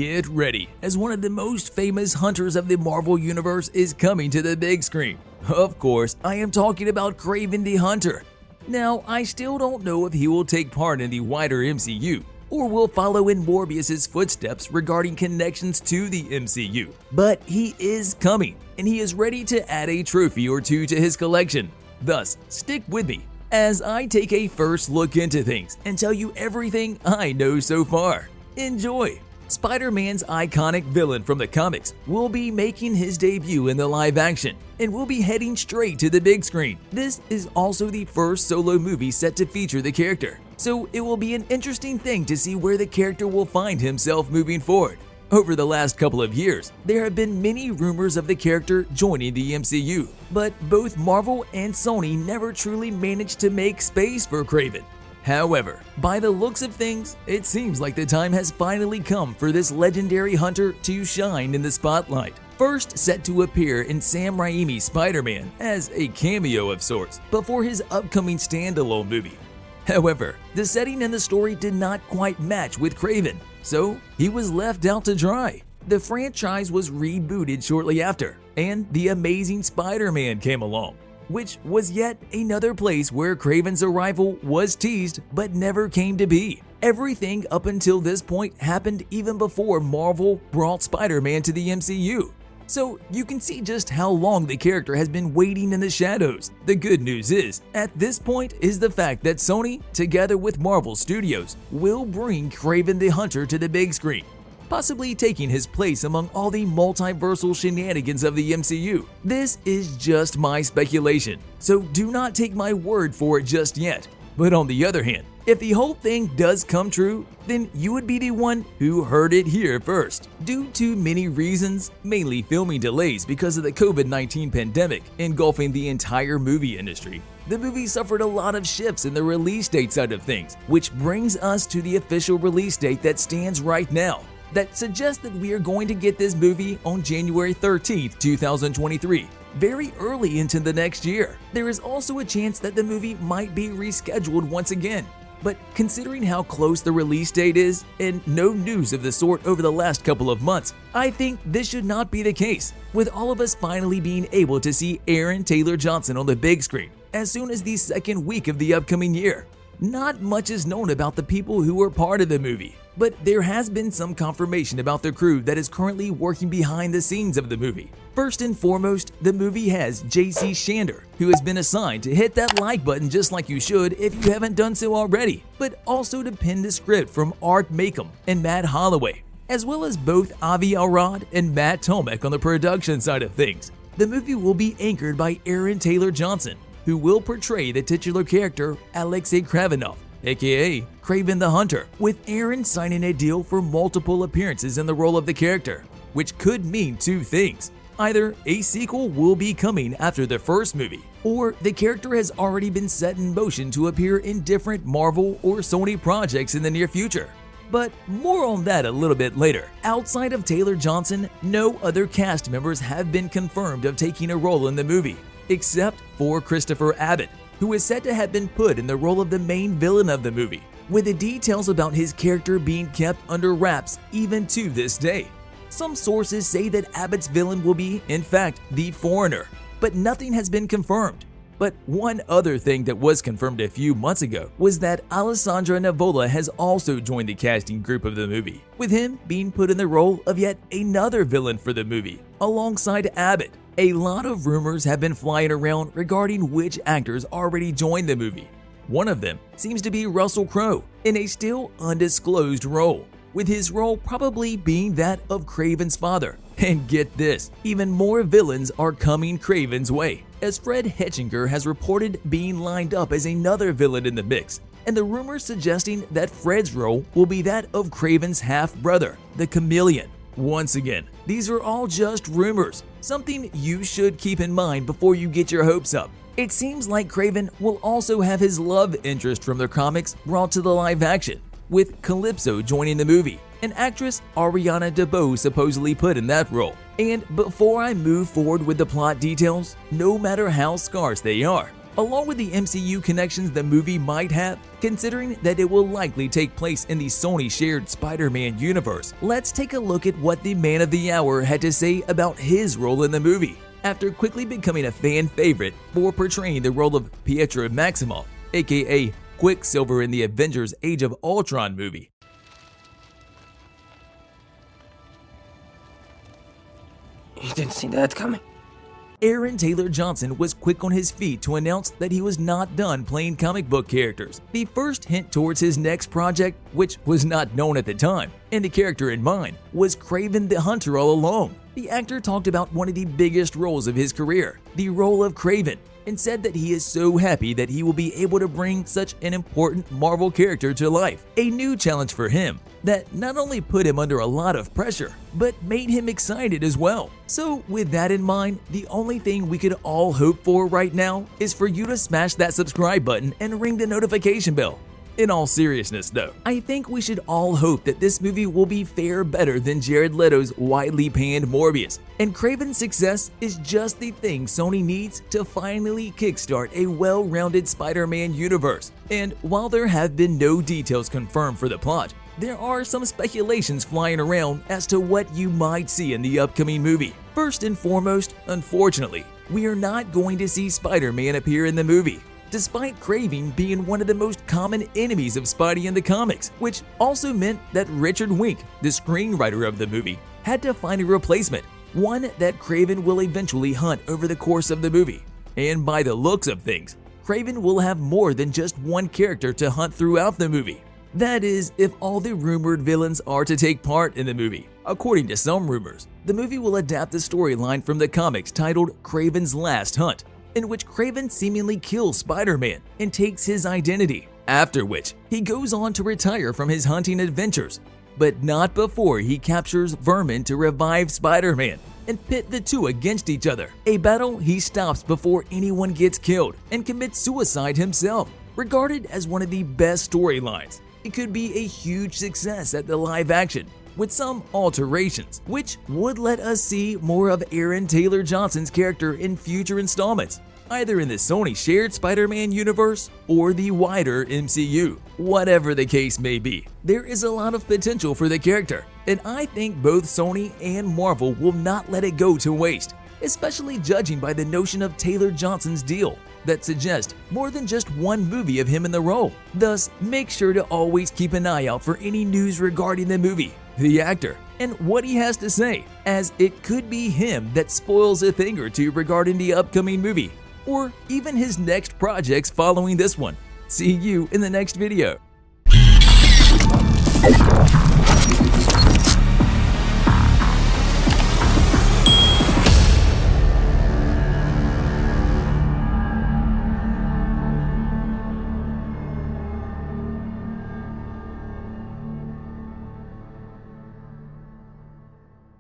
Get ready, as one of the most famous hunters of the Marvel Universe is coming to the big screen. Of course, I am talking about Kraven the Hunter. Now, I still don't know if he will take part in the wider MCU, or will follow in Morbius's footsteps regarding connections to the MCU. But he is coming, and he is ready to add a trophy or two to his collection. Thus, stick with me as I take a first look into things and tell you everything I know so far. Enjoy! Spider-Man's iconic villain from the comics will be making his debut in the live action and will be heading straight to the big screen. This is also the first solo movie set to feature the character, so it will be an interesting thing to see where the character will find himself moving forward. Over the last couple of years, there have been many rumors of the character joining the MCU, but both Marvel and Sony never truly managed to make space for Kraven. However, by the looks of things, it seems like the time has finally come for this legendary hunter to shine in the spotlight. First set to appear in Sam Raimi's Spider-Man as a cameo of sorts before his upcoming standalone movie. However, the setting and the story did not quite match with Kraven, so he was left out to dry. The franchise was rebooted shortly after, and The Amazing Spider-Man came along, which was yet another place where Kraven's arrival was teased but never came to be. Everything up until this point happened even before Marvel brought Spider-Man to the MCU. So you can see just how long the character has been waiting in the shadows. The good news is, at this point, is the fact that Sony, together with Marvel Studios, will bring Kraven the Hunter to the big screen, possibly taking his place among all the multiversal shenanigans of the MCU. This is just my speculation, so do not take my word for it just yet. But on the other hand, if the whole thing does come true, then you would be the one who heard it here first. Due to many reasons, mainly filming delays because of the COVID-19 pandemic engulfing the entire movie industry, the movie suffered a lot of shifts in the release date side of things, which brings us to the official release date that stands right now, that suggests that we are going to get this movie on January 13th, 2023, very early into the next year. There is also a chance that the movie might be rescheduled once again. But considering how close the release date is, and no news of the sort over the last couple of months, I think this should not be the case, with all of us finally being able to see Aaron Taylor Johnson on the big screen as soon as the second week of the upcoming year. Not much is known about the people who were part of the movie, but there has been some confirmation about the crew that is currently working behind the scenes of the movie. First and foremost, the movie has JC Shander, who has been assigned to hit that like button just like you should if you haven't done so already, but also to pen the script from Art Makem and Matt Holloway, as well as both Avi Arad and Matt Tomek on the production side of things. The movie will be anchored by Aaron Taylor Johnson, who will portray the titular character Sergei Kravinoff, aka Kraven the Hunter, with Aaron signing a deal for multiple appearances in the role of the character, which could mean two things. Either a sequel will be coming after the first movie, or the character has already been set in motion to appear in different Marvel or Sony projects in the near future. But more on that a little bit later. Outside of Taylor Johnson, no other cast members have been confirmed of taking a role in the movie, except for Christopher Abbott, who is said to have been put in the role of the main villain of the movie, with the details about his character being kept under wraps even to this day. Some sources say that Abbott's villain will be, in fact, the Foreigner, but nothing has been confirmed. But one other thing that was confirmed a few months ago was that Alessandro Nivola has also joined the casting group of the movie, with him being put in the role of yet another villain for the movie, alongside Abbott. A lot of rumors have been flying around regarding which actors already joined the movie. One of them seems to be Russell Crowe in a still undisclosed role, with his role probably being that of Kraven's father. And get this, even more villains are coming Kraven's way, as Fred Hetchinger has reported being lined up as another villain in the mix, and the rumors suggesting that Fred's role will be that of Kraven's half-brother, the Chameleon. Once again, these are all just rumors, something you should keep in mind before you get your hopes up. It seems like Kraven will also have his love interest from the comics brought to the live action, with Calypso joining the movie, an actress Ariana DeBose supposedly put in that role. And before I move forward with the plot details, no matter how scarce they are, along with the MCU connections the movie might have, considering that it will likely take place in the Sony shared Spider-Man universe. Let's take a look at what the man of the hour had to say about his role in the movie. After quickly becoming a fan favorite for portraying the role of Pietro Maximoff, aka Quicksilver in the Avengers Age of Ultron movie. You didn't see that coming. Aaron Taylor Johnson was quick on his feet to announce that he was not done playing comic book characters. The first hint towards his next project, which was not known at the time, and the character in mind, was Kraven the Hunter all along. The actor talked about one of the biggest roles of his career, the role of Kraven, and said that he is so happy that he will be able to bring such an important Marvel character to life. A new challenge for him that not only put him under a lot of pressure, but made him excited as well. So with that in mind, the only thing we could all hope for right now is for you to smash that subscribe button and ring the notification bell. In all seriousness though, I think we should all hope that this movie will be fare better than Jared Leto's widely panned Morbius, and Kraven's success is just the thing Sony needs to finally kickstart a well-rounded Spider-Man universe. And while there have been no details confirmed for the plot, there are some speculations flying around as to what you might see in the upcoming movie. First and foremost, unfortunately, we are not going to see Spider-Man appear in the movie, despite Kraven being one of the most common enemies of Spidey in the comics, which also meant that Richard Wink, the screenwriter of the movie, had to find a replacement, one that Kraven will eventually hunt over the course of the movie. And by the looks of things, Kraven will have more than just one character to hunt throughout the movie. That is, if all the rumored villains are to take part in the movie. According to some rumors, the movie will adapt the storyline from the comics titled Kraven's Last Hunt, in which Kraven seemingly kills Spider-Man and takes his identity, after which he goes on to retire from his hunting adventures, but not before he captures Vermin to revive Spider-Man and pit the two against each other, a battle he stops before anyone gets killed and commits suicide himself. Regarded as one of the best storylines, it could be a huge success at the live action, with some alterations, which would let us see more of Aaron Taylor Johnson's character in future installments, either in the Sony shared Spider-Man universe or the wider MCU. Whatever the case may be, there is a lot of potential for the character, and I think both Sony and Marvel will not let it go to waste, especially judging by the notion of Taylor Johnson's deal that suggests more than just one movie of him in the role. Thus, make sure to always keep an eye out for any news regarding the movie, the actor, and what he has to say, as it could be him that spoils a thing or two regarding the upcoming movie, or even his next projects following this one. See you in the next video.